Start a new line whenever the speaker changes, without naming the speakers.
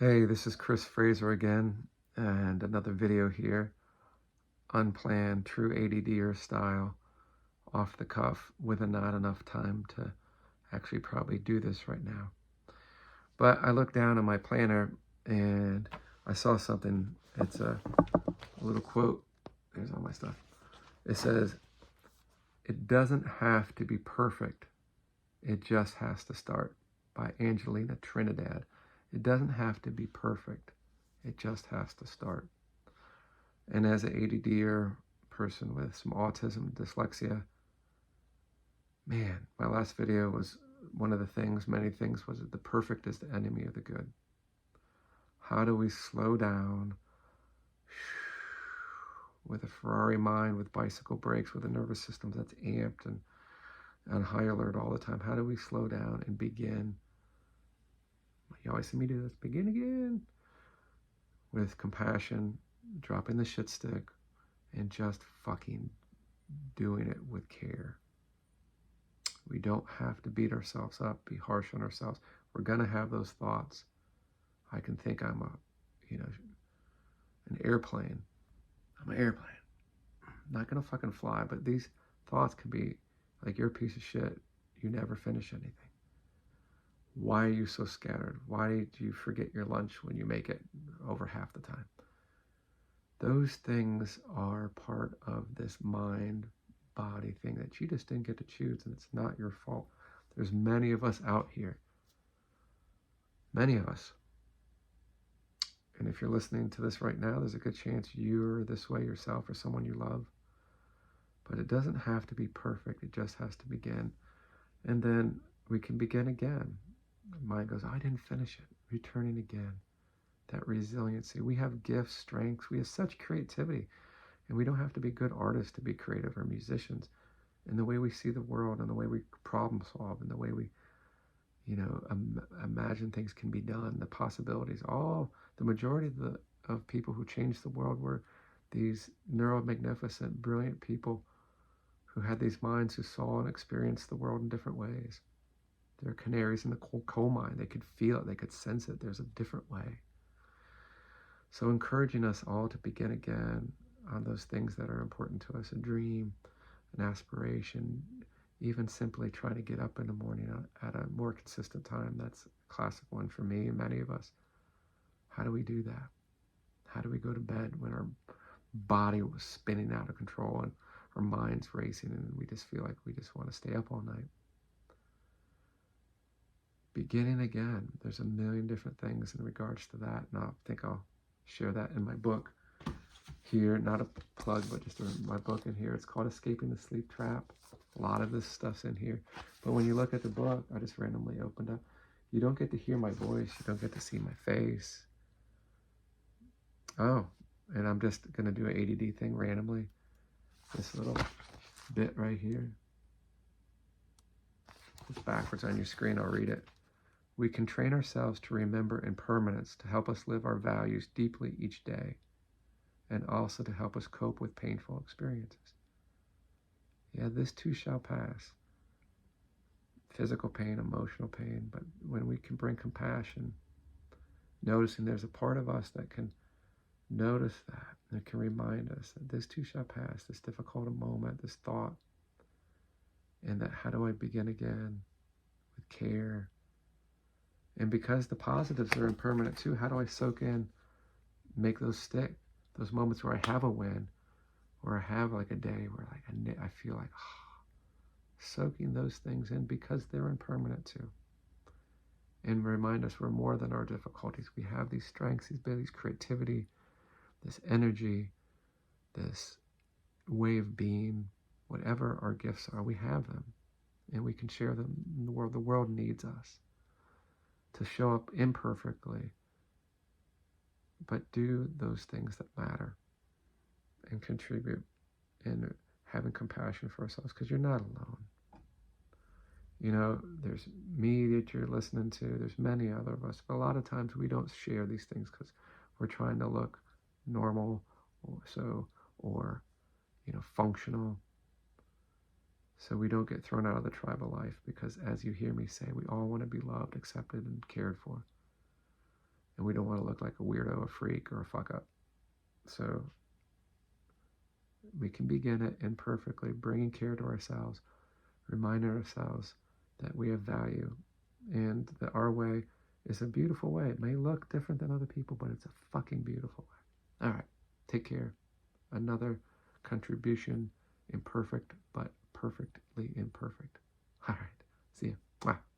Hey, this is Chris Fraser again, and another video here, unplanned, true ADDer style, off the cuff, with not enough time to actually probably do this right now. But I looked down at my planner and I saw something. It's a little quote. There's all my stuff. It says, "It doesn't have to be perfect. It just has to start," by Angelina Trinidad. It doesn't have to be perfect. It just has to start. And as an ADDer person with some autism, dyslexia, man, my last video was one of the things, many things, was that the perfect is the enemy of the good. How do we slow down with a Ferrari mind, with bicycle brakes, with a nervous system that's amped and on high alert all the time? How do we slow down and begin? You always see me do this. Begin again with compassion, dropping the shit stick, and just fucking doing it with care. We don't have to beat ourselves up, be harsh on ourselves. We're gonna have those thoughts. I can think I'm an airplane. I'm an airplane. I'm not gonna fucking fly, but these thoughts can be like, you're a piece of shit. You never finish anything. Why are you so scattered? Why do you forget your lunch when you make it over half the time? Those things are part of this mind body thing that you just didn't get to choose, and it's not your fault. There's many of us out here. Many of us. And if you're listening to this right now, there's a good chance you're this way yourself or someone you love. But it doesn't have to be perfect. It just has to begin. And then we can begin again. The mind goes, I didn't finish it. Returning again. That resiliency. We have gifts, strengths. We have such creativity. And we don't have to be good artists to be creative, or musicians. And the way we see the world, and the way we problem solve, and the way we, imagine things can be done, the possibilities. The majority of people who changed the world were these neuromagnificent, brilliant people who had these minds, who saw and experienced the world in different ways. They're canaries in the coal mine. They could feel it. They could sense it. There's a different way. So encouraging us all to begin again on those things that are important to us, a dream, an aspiration, even simply trying to get up in the morning at a more consistent time. That's a classic one for me and many of us. How do we do that? How do we go to bed when our body was spinning out of control and our mind's racing and we just feel like we just want to stay up all night? Beginning again. There's a million different things in regards to that, and I think I'll share that in my book here. Not a plug, but just my book in here. It's called Escaping the Sleep Trap. A lot of this stuff's in here. But when you look at the book, I just randomly opened up. You don't get to hear my voice. You don't get to see my face. Oh, and I'm just going to do an ADD thing randomly. This little bit right here. It's backwards on your screen. I'll read it. We can train ourselves to remember impermanence, to help us live our values deeply each day, and also to help us cope with painful experiences. Yeah, this too shall pass. Physical pain, emotional pain, but when we can bring compassion, noticing there's a part of us that can notice that, and can remind us that this too shall pass, this difficult moment, this thought, and that how do I begin again with care? And because the positives are impermanent too, how do I soak in, make those stick? Those moments where I have a win, or I have like a day where I feel like, soaking those things in, because they're impermanent too. And remind us we're more than our difficulties. We have these strengths, these abilities, creativity, this energy, this way of being, whatever our gifts are, we have them. And we can share them in the world. The world needs us to show up imperfectly, but do those things that matter and contribute, and having compassion for ourselves, because you're not alone. There's me that you're listening to. There's many other of us, but a lot of times we don't share these things because we're trying to look normal or functional. So we don't get thrown out of the tribal life, because as you hear me say, we all want to be loved, accepted, and cared for. And we don't want to look like a weirdo, a freak, or a fuck up. So we can begin it imperfectly, bringing care to ourselves, reminding ourselves that we have value and that our way is a beautiful way. It may look different than other people, but it's a fucking beautiful way. All right, take care. Another contribution, imperfect, but perfectly imperfect. All right, see you. Bye.